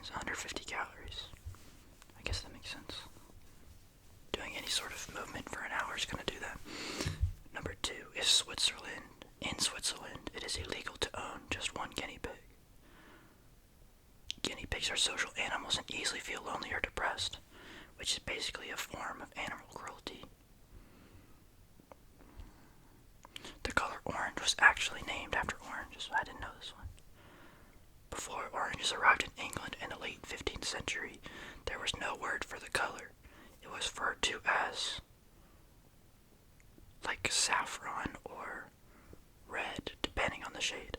It's under 50 calories. I guess that makes sense. Doing any sort of movement for an hour is going to do that. Number 2 is Switzerland. In Switzerland, it is illegal to own just one guinea pig. Guinea pigs are social animals and easily feel lonely or depressed, which is basically a form of animal cruelty. The color orange was actually named after oranges. I didn't know this one. Before oranges arrived in England in the late 15th century, there was no word for the color. It was referred to as like saffron or red, depending on the shade.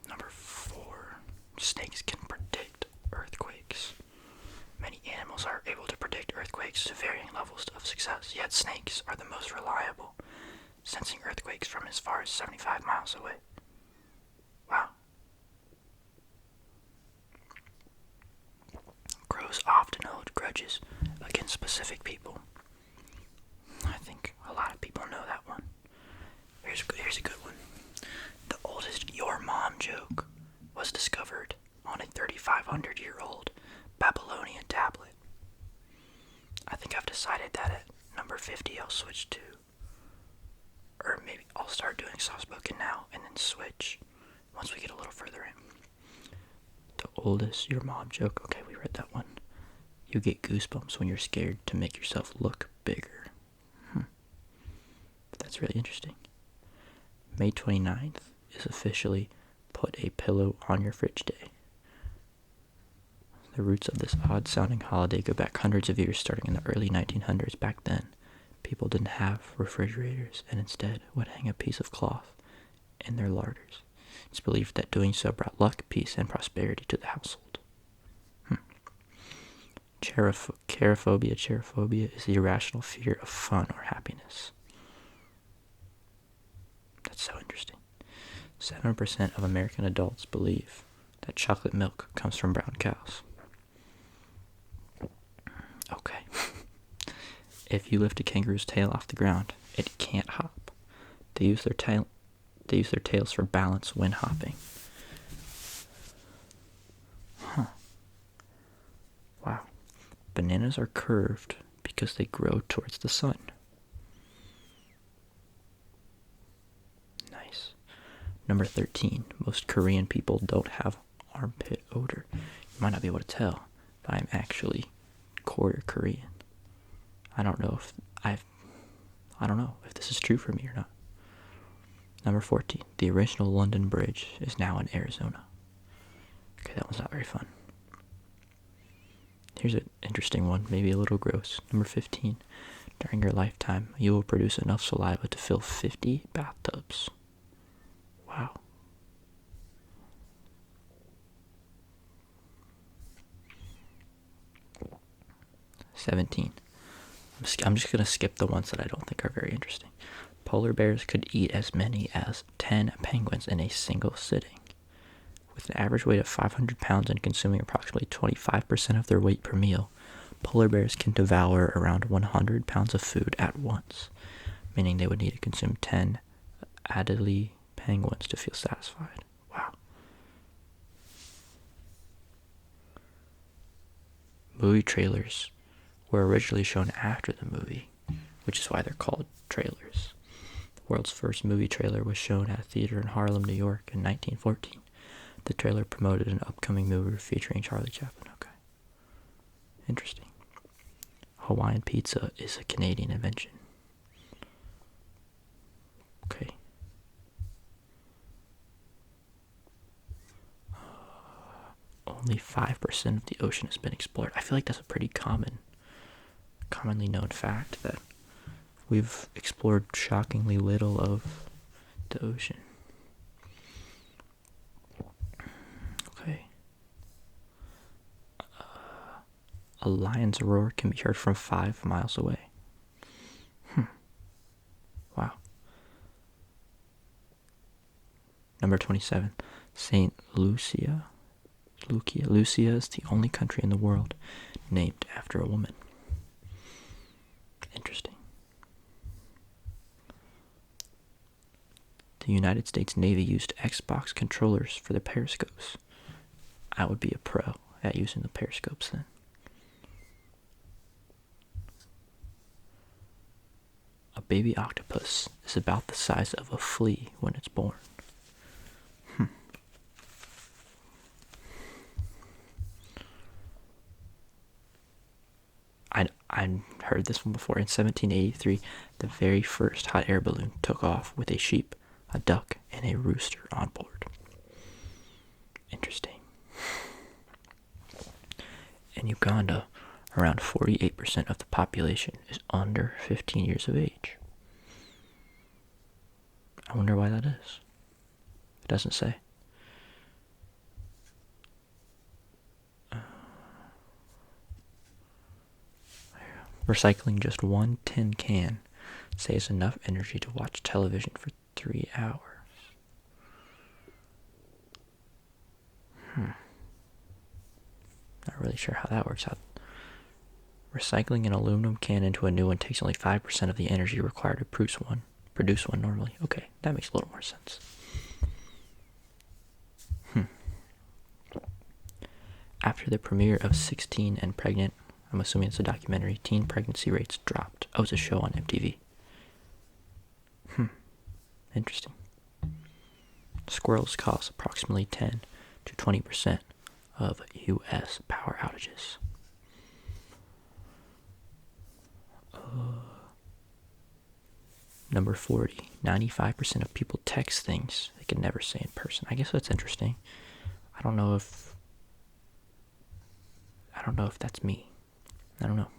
Number 4, snakes can predict earthquakes. Many animals are able to predict earthquakes to varying levels of success, yet snakes are the most reliable, sensing earthquakes from as far as 75 miles away. Wow. Crows often hold grudges against specific people. I think a lot of people know that one. Here's a good one. The oldest "your mom" joke was discovered on a 3,500-year-old Babylonian tablet. I think I've decided that at number 50 I'll switch to, or maybe I'll start doing soft spoken now and then switch once we get a little further in. The oldest "your mom" joke. Okay, we read that one. You get goosebumps when you're scared to make yourself look bigger. That's really interesting. May 29th is officially Put a Pillow on Your Fridge Day. The roots of this odd-sounding holiday go back hundreds of years, starting in the early 1900s. Back then, people didn't have refrigerators and instead would hang a piece of cloth in their larders. It's believed that doing so brought luck, peace, and prosperity to the household. Cherophobia is the irrational fear of fun or happiness. That's so interesting. 7% of American adults believe that chocolate milk comes from brown cows. Okay. If you lift a kangaroo's tail off the ground, it can't hop. They use their tails for balance when hopping. Wow. Bananas are curved because they grow towards the sun. Nice. Number 13. Most Korean people don't have armpit odor. You might not be able to tell, but I'm actually quarter Korean. I don't know if this is true for me or not. Number 14. The original London Bridge is now in Arizona. Okay, that one's not very fun. Here's an interesting one, maybe a little gross. Number 15. During your lifetime, you will produce enough saliva to fill 50 bathtubs. Wow. Number 17. I'm just going to skip the ones that I don't think are very interesting. Polar bears could eat as many as 10 penguins in a single sitting. With an average weight of 500 pounds and consuming approximately 25% of their weight per meal, polar bears can devour around 100 pounds of food at once, meaning they would need to consume 10 Adelie penguins to feel satisfied. Wow. Movie trailers were originally shown after the movie, which is why they're called trailers. The world's first movie trailer was shown at a theater in Harlem, New York in 1914. The trailer promoted an upcoming movie featuring Charlie Chaplin. Okay. Interesting. Hawaiian pizza is a Canadian invention. Okay. Only 5% of the ocean has been explored. I feel like that's a pretty commonly known fact, that we've explored shockingly little of the ocean. Okay. A lion's roar can be heard from 5 miles away. Wow. Number 27. St. Lucia. Lucia is the only country in the world named after a woman. Interesting. The United States Navy used Xbox controllers for the periscopes. I would be a pro at using the periscopes then. A baby octopus is about the size of a flea when it's born. I heard this one before. In 1783, the very first hot air balloon took off with a sheep, a duck, and a rooster on board. Interesting. In Uganda, around 48% of the population is under 15 years of age. I wonder why that is. It doesn't say. Recycling just one tin can saves enough energy to watch television for 3 hours. Not really sure how that works out. Recycling an aluminum can into a new one takes only 5% of the energy required to produce one normally. Okay, that makes a little more sense. After the premiere of 16 and Pregnant, I'm assuming it's a documentary, teen pregnancy rates dropped. Oh, it's a show on MTV. Interesting. Squirrels cause approximately 10 to 20% of U.S. power outages. Number 40. 95% of people text things they can never say in person. I guess that's interesting. I don't know if that's me. I don't know.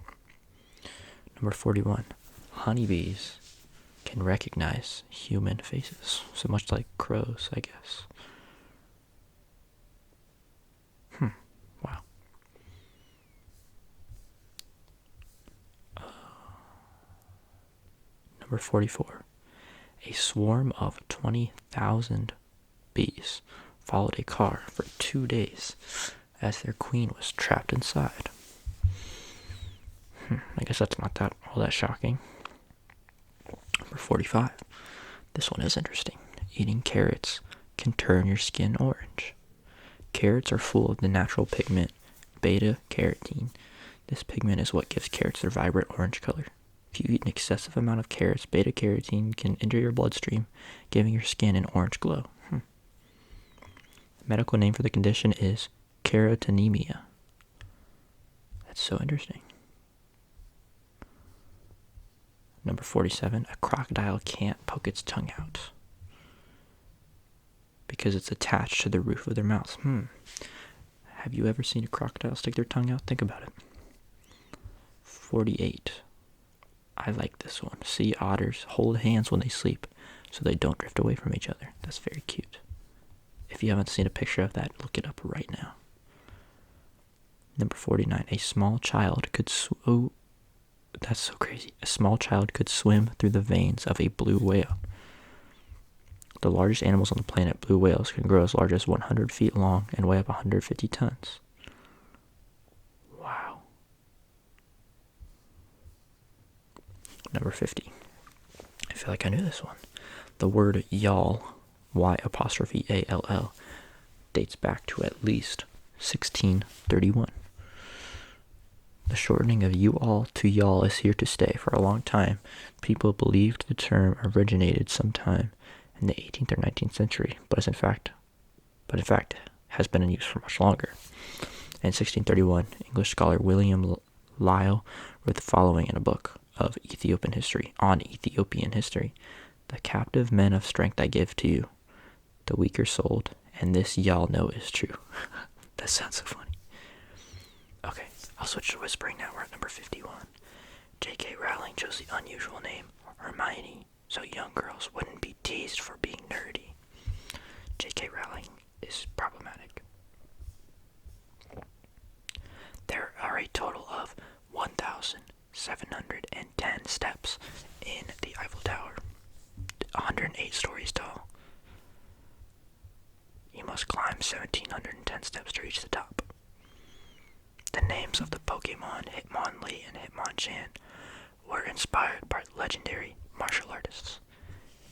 Number 41. Honeybees can recognize human faces. So much like crows, I guess. Wow. Number 44. A swarm of 20,000 bees followed a car for 2 days as their queen was trapped inside. I guess that's not all that shocking. Number 45. This one is interesting. Eating carrots can turn your skin orange. Carrots are full of the natural pigment beta-carotene. This pigment is what gives carrots their vibrant orange color. If you eat an excessive amount of carrots, beta-carotene can enter your bloodstream, giving your skin an orange glow. The medical name for the condition is carotenemia. That's so interesting. Number 47, a crocodile can't poke its tongue out because it's attached to the roof of their mouth. Have you ever seen a crocodile stick their tongue out? Think about it. 48. I like this one. Sea otters hold hands when they sleep so they don't drift away from each other. That's very cute. If you haven't seen a picture of that, look it up right now. Number 49. A small child could that's so crazy. A small child could swim through the veins of a blue whale. The largest animals on the planet, blue whales, can grow as large as 100 feet long and weigh up 150 tons. Wow. Number 50. I feel like I knew this one. The word y'all, Y''ALL, dates back to at least 1631. The shortening of you all to y'all is here to stay. For a long time, people believed the term originated sometime in the 18th or 19th century, but in fact has been in use for much longer. In 1631, English scholar William Lyle wrote the following in a book of Ethiopian history. The captive men of strength I give to you, the weaker souled, and this y'all know is true. That sounds so funny. Okay, I'll switch to whispering now. We're at number 51. J.K. Rowling chose the unusual name Hermione so young girls wouldn't be teased for being nerdy. J.K. Rowling is problematic. There are a total of 1,710 steps in the Eiffel Tower, 108 stories tall. You must climb 1,710 steps to reach the top. The names of the Pokemon Hitmonlee and Hitmonchan were inspired by legendary martial artists.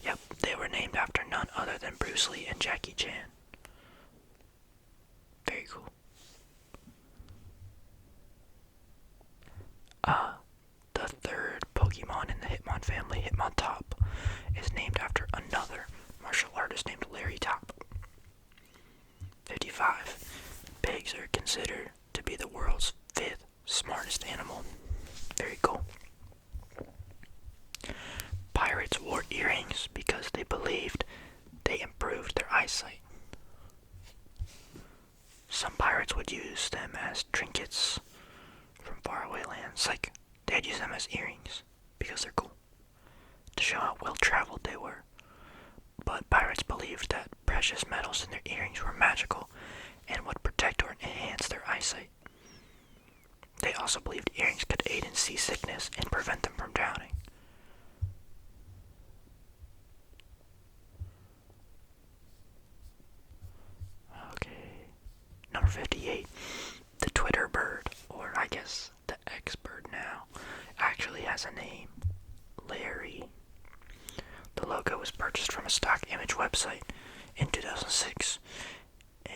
Yep, they were named after none other than Bruce Lee and Jackie Chan. Very cool. pigs are considered to be the world's 5th smartest animal. Very cool. Pirates wore earrings because they believed they improved their eyesight. Some pirates would use them as trinkets from faraway lands. Like, they'd use them as earrings because they're cool, to show how well-traveled they were. But pirates believed that precious metals in their earrings were magical and would protect or enhance their eyesight. They also believed earrings could aid in seasickness and prevent them from drowning. Okay, number 58. The Twitter bird, or I guess the X bird now, actually has a name. Larry. The logo was purchased from a stock image website in 2006, and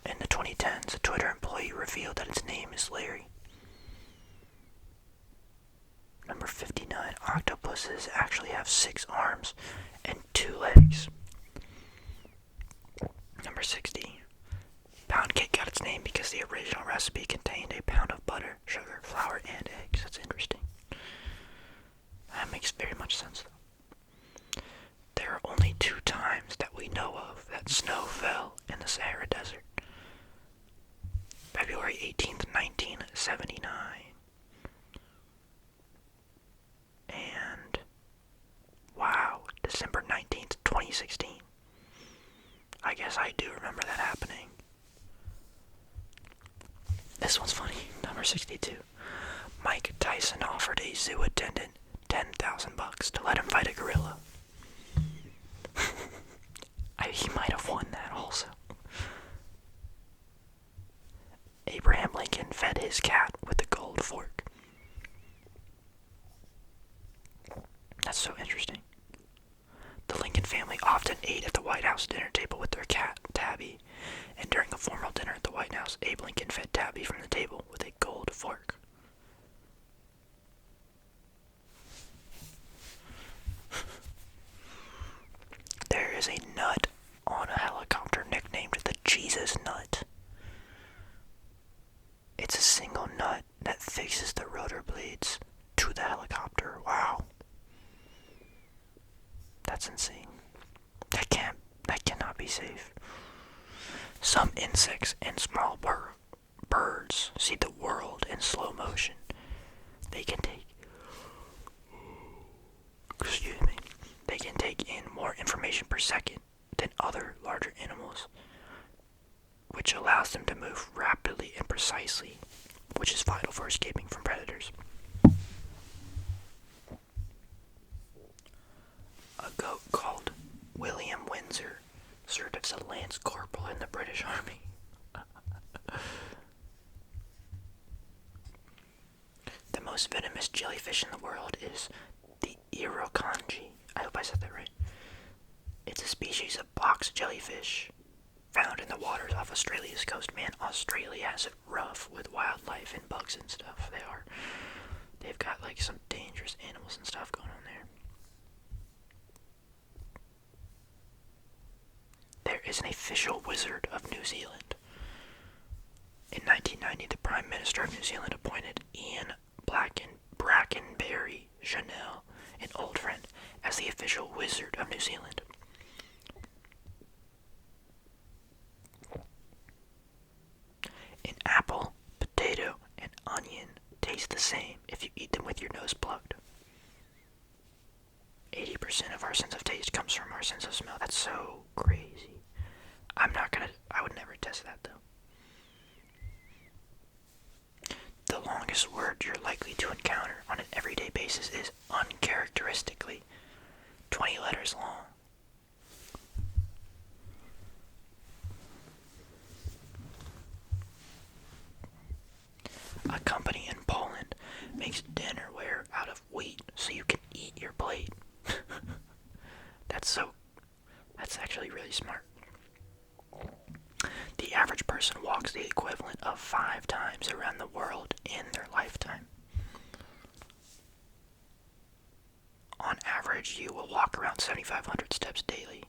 in the 2010s, a Twitter employee revealed that its name is Larry. Number 59. Octopuses actually have 6 arms and 2 legs. Number 60. Pound cake got its name because the original recipe contained a pound of butter, sugar, flour, and eggs. That's interesting. That makes very much sense, though. There are only 2 times that we know of that snow fell in the Sahara Desert. February 18th, 1979. And, wow, December 19th, 2016. I guess I do remember that happening. This one's funny. Number 62. Mike Tyson offered a zoo attendant $10,000 to let him fight a gorilla. He might have won that also. Abraham Lincoln fed his cat with a gold fork. That's so interesting. The Lincoln family often ate at the White House dinner table with their cat, Tabby, and during a formal dinner at the White House, Abe Lincoln fed Tabby from the table with a gold fork. There is a nut on a helicopter nicknamed the Jesus Nut. It's a single nut that fixes the rotor blades to the helicopter. Wow. That's insane. That cannot be safe. Some insects and small birds see the world in slow motion. They can take in more information per second than other larger animals, which allows them to move rapidly and precisely, which is vital for escaping from predators. A goat called William Windsor served as a lance corporal in the British Army. The most venomous jellyfish in the world is the Irukandji. I hope I said that right. It's a species of box jellyfish found in the waters off Australia's coast. Man, Australia has it rough with wildlife and bugs and stuff. They've got like some dangerous animals and stuff going on there. There is an official wizard of New Zealand. In 1990, the Prime Minister of New Zealand appointed Ian Brackenbury Chanel, an old friend, as the official wizard of New Zealand. An apple, potato, and onion taste the same if you eat them with your nose plugged. 80% of our sense of taste comes from our sense of smell. That's so crazy. I would never test that though. The longest word you're likely to encounter on an everyday basis is uncharacteristically 20 letters long. A company in Poland makes dinnerware out of wheat so you can eat your plate. That's actually really smart. The average person walks the equivalent of 5 times around the world in their lifetime. On average, you will walk around 7,500 steps daily.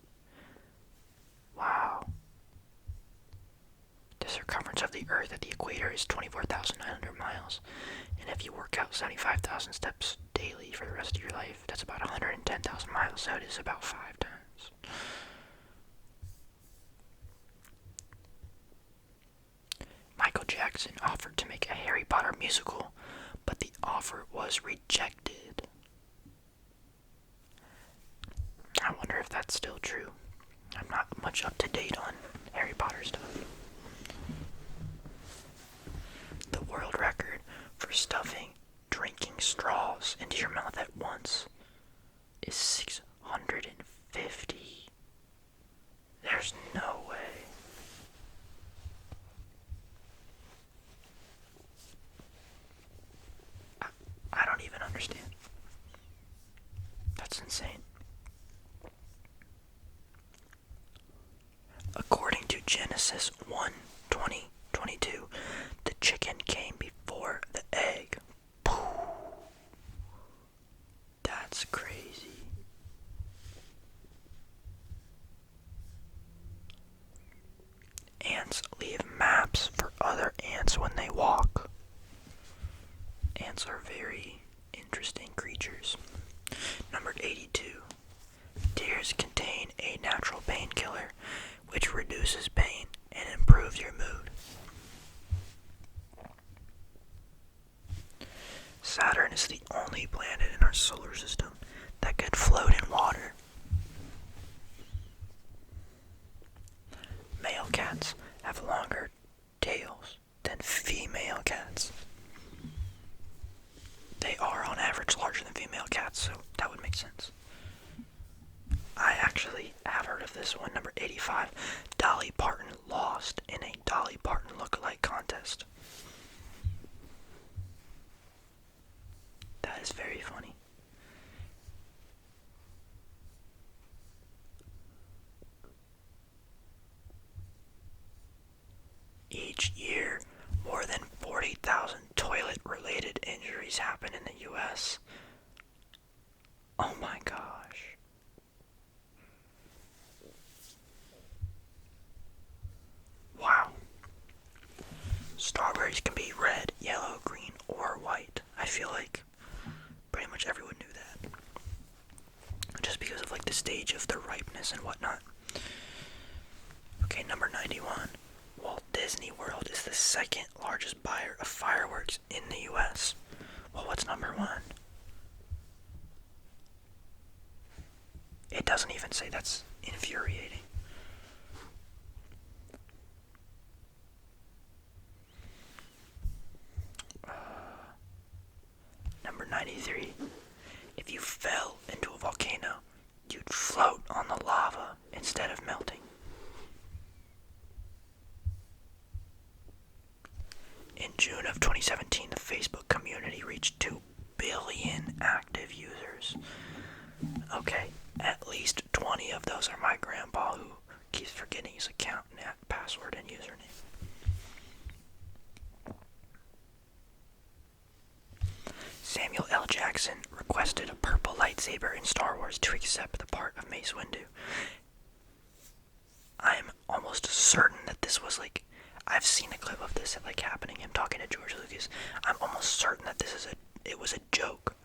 Wow. the Earth at the equator is 24,900 miles. And if you work out 75,000 steps daily for the rest of your life, that's about 110,000 miles. So it is about 5 times. Michael Jackson offered to make a Harry Potter musical, but the offer was rejected. I wonder if that's still true. I'm not much up to date on Harry Potter stuff. The world record for stuffing drinking straws into your mouth at once is 650. There's no way. I don't even understand. That's insane. According to Genesis 1:20-22, the chicken came before the egg. That's crazy. Ants leave maps for other ants when they walk. Ants are very interesting creatures. Number 82. Tears contain a natural painkiller which reduces pain and improves your mood. Saturn is the only planet in our solar system that could float in water. Male cats have longer tails than female cats. They are on average larger than female cats, so that would make sense. I actually have heard of this one. Number 85. Dolly Parton lost in a Dolly Parton lookalike contest. That is very funny. Each year, more than 40,000 toilet-related injuries happen in the U.S. Oh my gosh. Wow. Strawberries can be red, yellow, green, or white. I feel like pretty much everyone knew that. Just because of like the stage of the ripeness and whatnot. Okay, number 91. Walt Disney World is the second largest buyer of fireworks in the U.S. Well, what's number 1? It doesn't even say. That's infuriating. Number 93. If you fell into a volcano, you'd float on the lava instead of melting. In June of 2017, the Facebook community reached 2 billion active users. Okay, at least 20 of those are my grandpa who keeps forgetting his account and password and username. Samuel L. Jackson requested a purple lightsaber in Star Wars to accept the part of Mace Windu. I am almost certain that this was like, I've seen a clip of this like happening, him talking to George Lucas. I'm almost certain that it was a joke,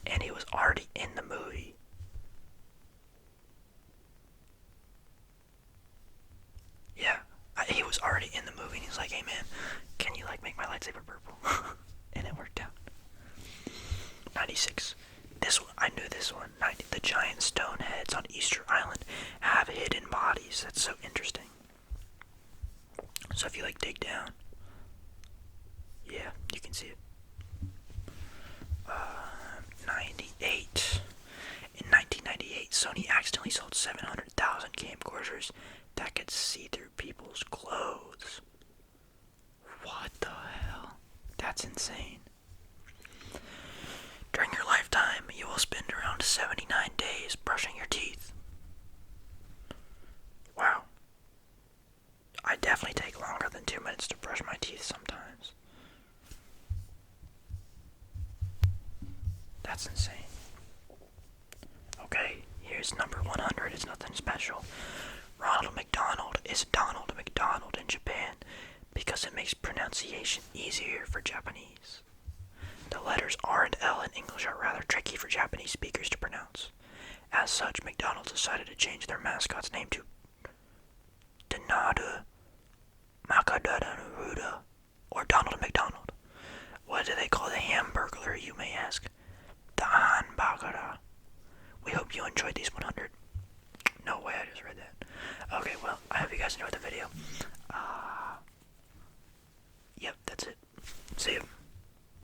and he was already in the movie. Yeah, he was already in the movie, and he's like, "Hey man, can you like make my lightsaber purple?" And it worked out. 96. This one, I knew this one. 90. The giant stone heads on Easter Island have hidden bodies. That's so interesting. So if you like dig down, yeah, you can see it. 98. In 1998, Sony accidentally sold 700,000 camcorders that could see through people's clothes. What the hell? That's insane. During your lifetime, you will spend around 79 days brushing your teeth. Wow. I definitely take longer than 2 minutes to brush my teeth sometimes. That's insane. Okay, here's number 100. It's nothing special. Ronald McDonald is Donald McDonald in Japan because it makes pronunciation easier for Japanese. The letters R and L in English are rather tricky for Japanese speakers to pronounce. As such, McDonald's decided to change their mascot's name to Donald Macadadaruda, or Donald McDonald. What do they call the hamburglar, you may ask? The Hanbagara. We hope you enjoyed these 100. No way, I just read that. Okay, well, I hope you guys enjoyed the video.